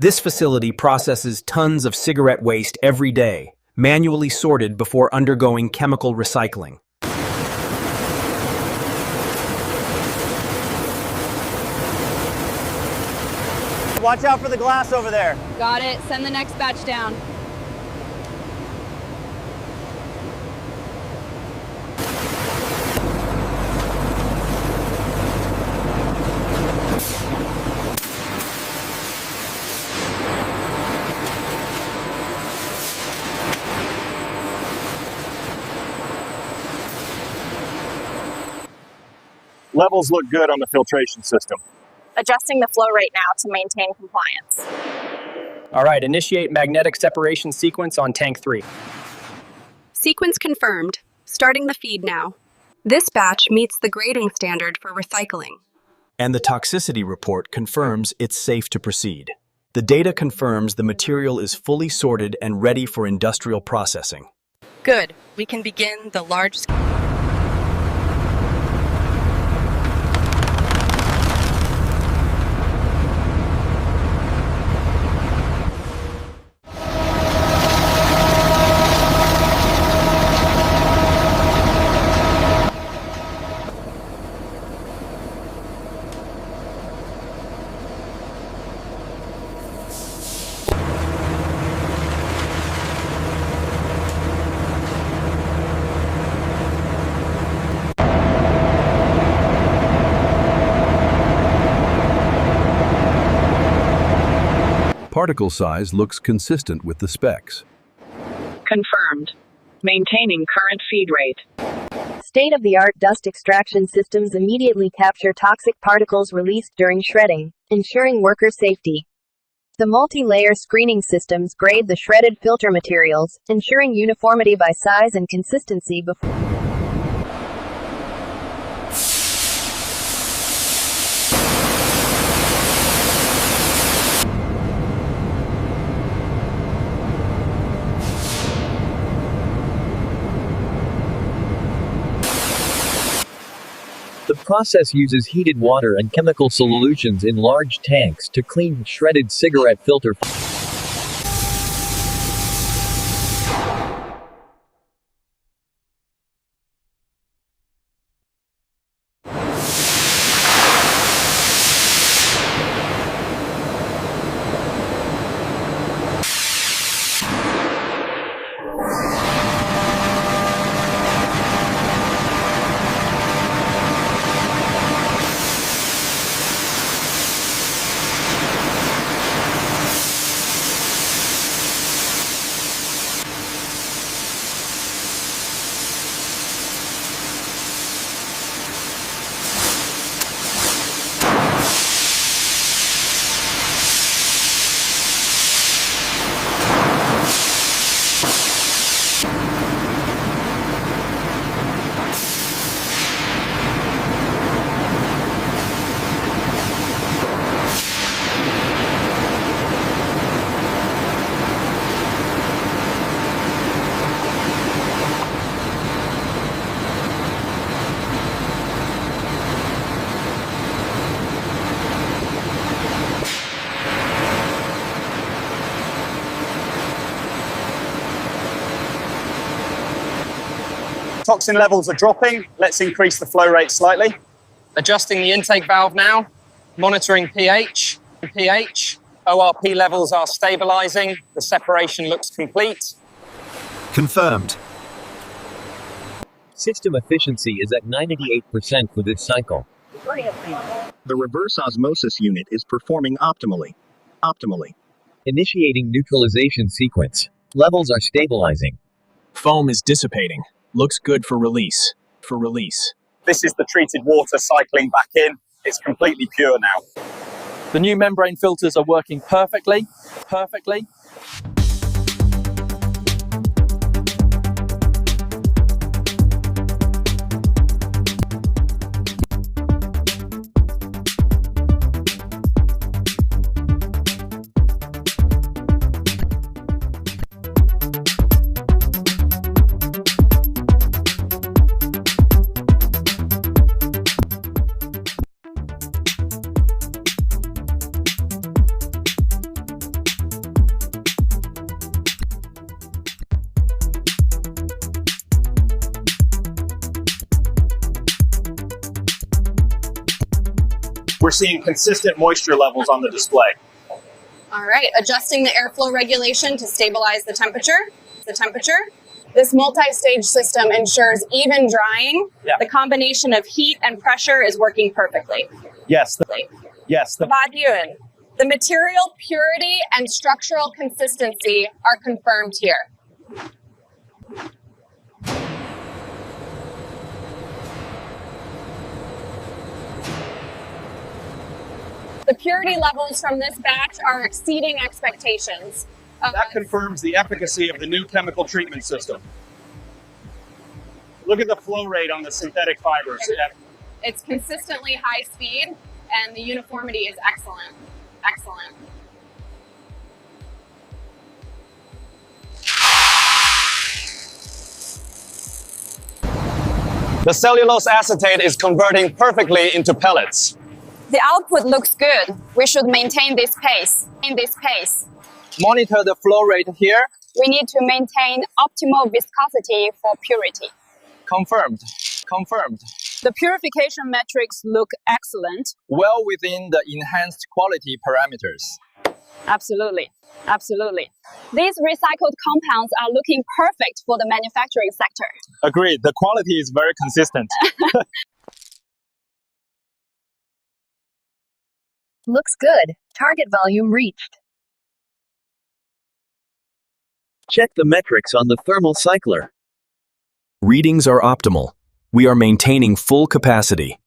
This facility processes tons of cigarette waste every day, manually sorted before undergoing chemical recycling. Watch out for the glass over there. Got it. Send the next batch down. Levels look good on the filtration system. Adjusting the flow rate now to maintain compliance. All right, initiate magnetic separation sequence on tank 3. Sequence confirmed. Starting the feed now. This batch meets the grading standard for recycling. And the toxicity report confirms it's safe to proceed. The data confirms the material is fully sorted and ready for industrial processing. Good. We can begin the large-scale. Particle size looks consistent with the specs. Confirmed. Maintaining current feed rate. State-of-the-art dust extraction systems immediately capture toxic particles released during shredding, ensuring worker safety. The multi-layer screening systems grade the shredded filter materials, ensuring uniformity by size and consistency before. The process uses heated water and chemical solutions in large tanks to clean shredded cigarette filter. Toxin levels are dropping. Let's increase the flow rate slightly. Adjusting the intake valve now. Monitoring pH. ORP levels are stabilizing. The separation looks complete. Confirmed. System efficiency is at 98% for this cycle. The reverse osmosis unit is performing optimally. Initiating neutralization sequence. Levels are stabilizing. Foam is dissipating. Looks good for release. This is the treated water cycling back in. It's completely pure now. The new membrane filters are working perfectly. We're seeing consistent moisture levels on the display. All right, adjusting the airflow regulation to stabilize the temperature. This multi-stage system ensures even drying. Yeah. The combination of heat and pressure is working perfectly. Yes. The The material purity and structural consistency are confirmed here. The purity levels from this batch are exceeding expectations. That confirms the efficacy of the new chemical treatment system. Look at the flow rate on the synthetic fibers. It's consistently high speed, and the uniformity is excellent. Excellent. The cellulose acetate is converting perfectly into pellets. The output looks good. We should maintain this pace. Monitor the flow rate here. We need to maintain optimal viscosity for purity. Confirmed. The purification metrics look excellent. Well within the enhanced quality parameters. Absolutely. These recycled compounds are looking perfect for the manufacturing sector. Agreed. The quality is very consistent. Looks good. Target volume reached. Check the metrics on the thermal cycler. Readings are optimal. We are maintaining full capacity.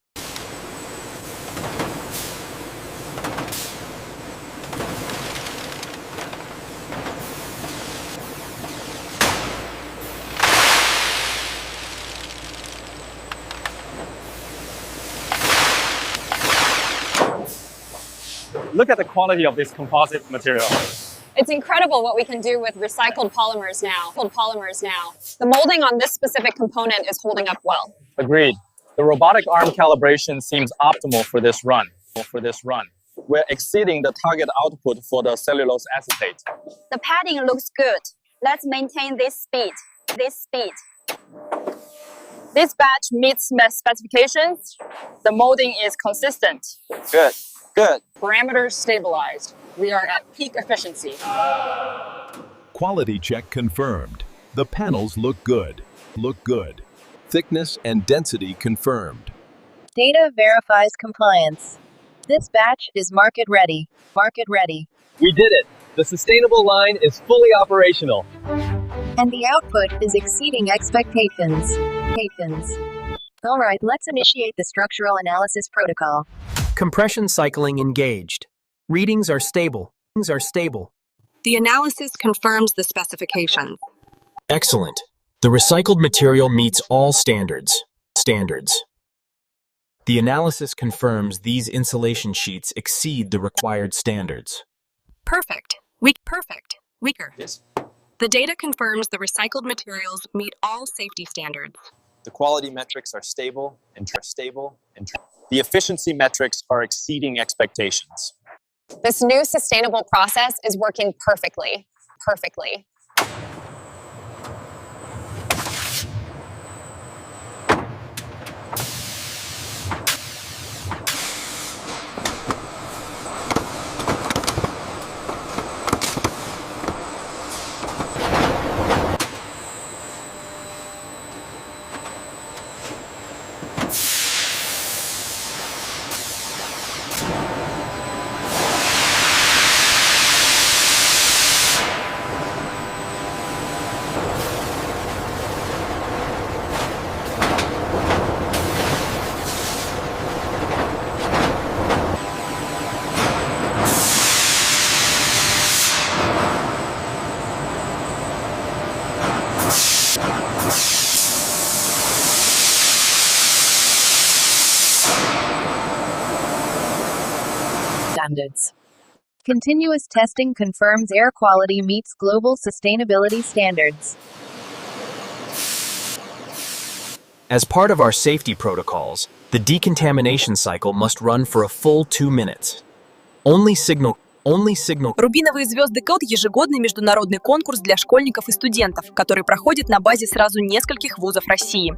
Look at the quality of this composite material. It's incredible what we can do with recycled polymers now. The molding on this specific component is holding up well. Agreed. The robotic arm calibration seems optimal for this run. We're exceeding the target output for the cellulose acetate. The padding looks good. Let's maintain this speed. This batch meets specifications. The molding is consistent. Good. Parameters stabilized. We are at peak efficiency. Quality check confirmed. The panels look good. Thickness and density confirmed. Data verifies compliance. This batch is market ready. We did it. The sustainable line is fully operational. And the output is exceeding expectations. All right, let's initiate the structural analysis protocol. Compression cycling engaged. Readings are stable. The analysis confirms the specifications. Excellent. The recycled material meets all standards. The analysis confirms these insulation sheets exceed the required standards. Perfect. Weaker. Yes. The data confirms the recycled materials meet all safety standards. The quality metrics are stable and the efficiency metrics are exceeding expectations. This new sustainable process is working perfectly. Standards. Continuous testing confirms air quality meets global sustainability standards. As part of our safety protocols, the decontamination cycle must run for a full 2 minutes. Only signal. Рубиновые звезды Код – ежегодный международный конкурс для школьников и студентов, который проходит на базе сразу нескольких вузов России.